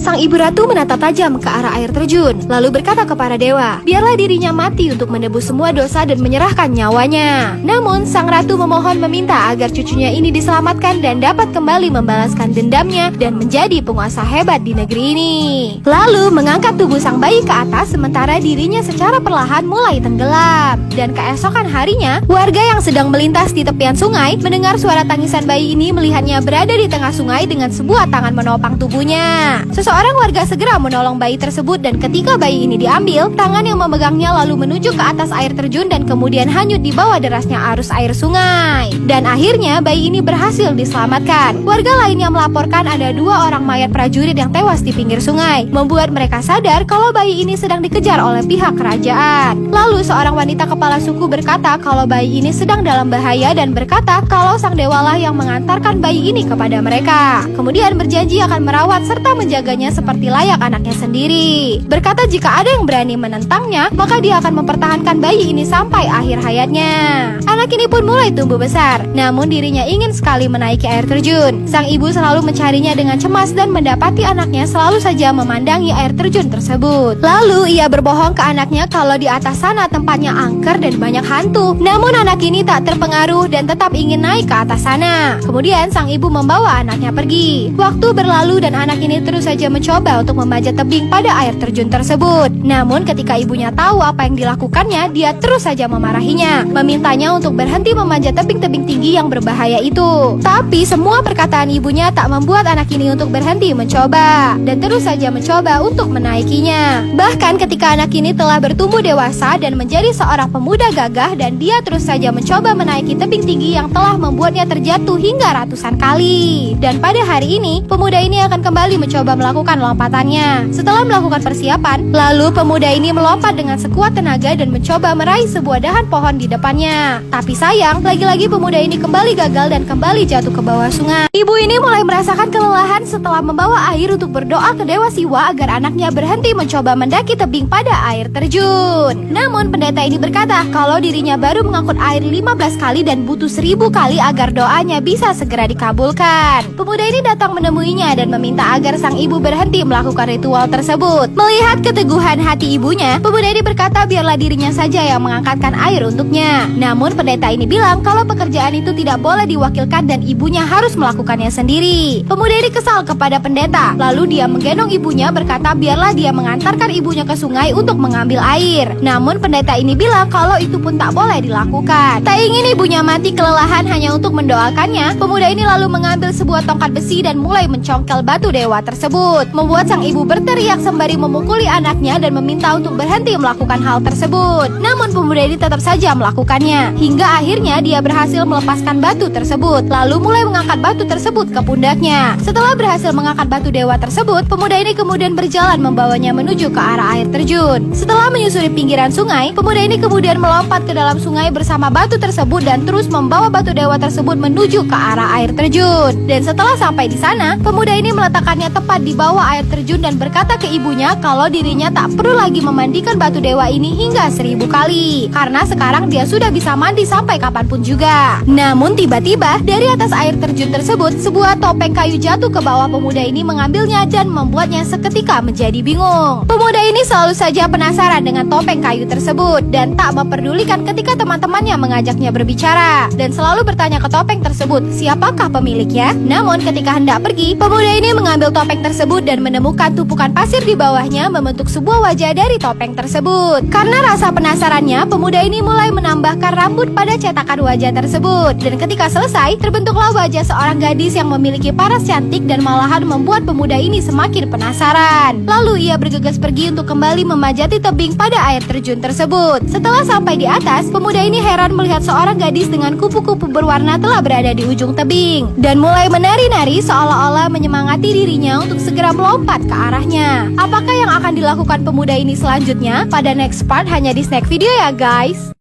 Sang ibu ratu menatap tajam ke arah air terjun, lalu berkata kepada dewa, biarlah dirinya mati untuk menebus semua dosa dan menyerahkan nyawanya. Namun, sang ratu memohon meminta agar cucunya ini diselamatkan dan dapat kembali membalaskan dendamnya dan menjadi penguasa hebat di negeri ini. Lalu, mengangkat tubuh sang bayi ke atas sementara dirinya secara perlahan mulai tenggelam. Dan keesokan harinya, warga yang sedang melintas di tepian sungai mendengar suara tangisan bayi ini melihatnya berada di tengah sungai dengan sebuah tangan menopang tubuhnya. Seorang warga segera menolong bayi tersebut dan ketika bayi ini diambil, tangan yang memegangnya lalu menuju ke atas air terjun dan kemudian hanyut di bawah derasnya arus air sungai. Dan akhirnya bayi ini berhasil diselamatkan. Warga lainnya melaporkan ada 2 orang mayat prajurit yang tewas di pinggir sungai, membuat mereka sadar kalau bayi ini sedang dikejar oleh pihak kerajaan. Lalu seorang wanita kepala suku berkata kalau bayi ini sedang dalam bahaya dan berkata kalau sang dewalah yang mengantarkan bayi ini kepada mereka. Kemudian berjanji akan merawat serta menjaganya seperti layak anaknya sendiri. Berkata jika ada yang berani menentangnya, maka dia akan mempertahankan bayi ini sampai akhir hayatnya. Anak ini pun mulai tumbuh besar, namun dirinya ingin sekali menaiki air terjun. Sang ibu selalu mencarinya dengan cemas dan mendapati anaknya selalu saja memandangi air terjun tersebut. Lalu ia berbohong ke anaknya kalau di atas sana tempatnya angker dan banyak hantu. Namun anak ini tak terpengaruh dan tetap ingin naik ke atas sana. Kemudian sang ibu membawa anaknya pergi. Waktu berlalu dan anak ini terus saja mencoba untuk memanjat tebing pada air terjun tersebut. Namun ketika ibunya tahu apa yang dilakukannya, dia terus saja memarahinya, memintanya untuk berhenti memanjat tebing-tebing tinggi yang berbahaya itu. Tapi semua perkataan ibunya tak membuat anak ini untuk berhenti mencoba dan terus saja mencoba untuk menaikinya. Bahkan ketika anak ini telah bertumbuh dewasa dan menjadi seorang pemuda gagah dan dia terus saja mencoba menaiki tebing tinggi yang telah membuatnya terjatuh hingga ratusan kali. Dan pada hari ini, pemuda ini akan kembali mencoba melakukan lompatannya. Setelah melakukan persiapan, lalu pemuda ini melompat dengan sekuat tenaga dan mencoba meraih sebuah dahan pohon di depannya. Tapi sayang, lagi-lagi pemuda ini kembali gagal dan kembali jatuh ke bawah sungai. Ibu ini mulai merasakan kelelahan setelah membawa air untuk berdoa ke Dewa Siwa agar anaknya berhenti mencoba mendaki tebing pada air terjun. Namun pendeta ini berkata kalau dirinya baru mengangkut air 15 kali dan butuh 1000 kali agar doanya bisa segera dikabulkan. Pemuda ini datang menemuinya dan meminta agar sang ibu berhenti melakukan ritual tersebut. Melihat keteguhan hati ibunya, pemuda ini berkata biarlah dirinya saja yang mengangkatkan air untuknya. Namun pendeta ini bilang kalau pekerjaan itu tidak boleh diwakilkan dan ibunya harus melakukannya sendiri. Pemuda ini kesal kepada pendeta, lalu dia menggendong ibunya berkata biarlah dia mengantarkan ibunya ke sungai untuk mengambil air. Namun pendeta ini bilang kalau itu pun tak boleh dilakukan. Tak ingin ibunya mati kelelahan hanya untuk mendoakannya, pemuda ini lalu mengambil sebuah tongkat besi dan mulai mencongkel batu dewa tersebut, membuat sang ibu berteriak sembari memukuli anaknya dan meminta untuk berhenti melakukan hal tersebut. Namun pemuda ini tetap saja melakukannya, hingga akhirnya dia berhasil melepaskan batu tersebut, lalu mulai mengangkat batu tersebut ke pundaknya. Setelah berhasil mengangkat batu dewa tersebut, pemuda ini kemudian berjalan membawanya menuju ke arah air terjun. Setelah menyusuri pinggiran sungai, pemuda ini kemudian melompat ke dalam sungai bersama batu tersebut dan terus membawa batu dewa tersebut menuju ke arah air terjun. Dan setelah sampai di sana, pemuda ini meletakkannya tepat di bawah air terjun dan berkata ke ibunya kalau dirinya tak perlu lagi memandikan batu dewa ini hingga 1000 kali, karena sekarang dia sudah bisa mandi sampai kapanpun juga. Namun tiba-tiba dari atas air terjun tersebut, sebuah topeng kayu jatuh ke bawah pemuda ini mengambilnya dan membuatnya seketika menjadi bingung. Pemuda ini selalu saja penasaran dengan topeng kayu tersebut dan tak memperdulikan ketika teman-temannya mengajaknya berbicara dan selalu bertanya ke topeng tersebut siapakah pemiliknya. Namun ketika hendak pergi, pemuda ini mengambil topeng tersebut dan menemukan tumpukan pasir di bawahnya membentuk sebuah wajah dari topeng tersebut. Karena rasa penasarannya, pemuda ini mulai menambahkan rambut pada cetakan wajah tersebut. Dan ketika selesai, terbentuklah wajah seorang gadis yang memiliki paras cantik dan malahan membuat pemuda ini semakin penasaran. Lalu ia bergegas pergi untuk kembali memajati tebing pada air terjun tersebut. Setelah sampai di atas, pemuda ini heran melihat seorang gadis dengan kupu-kupu berwarna telah berada di ujung tebing dan mulai menari-nari seolah-olah menyemangati dirinya untuk segera melompat ke arahnya. Apakah yang akan dilakukan pemuda ini selanjutnya? Pada next part hanya di snack video ya guys.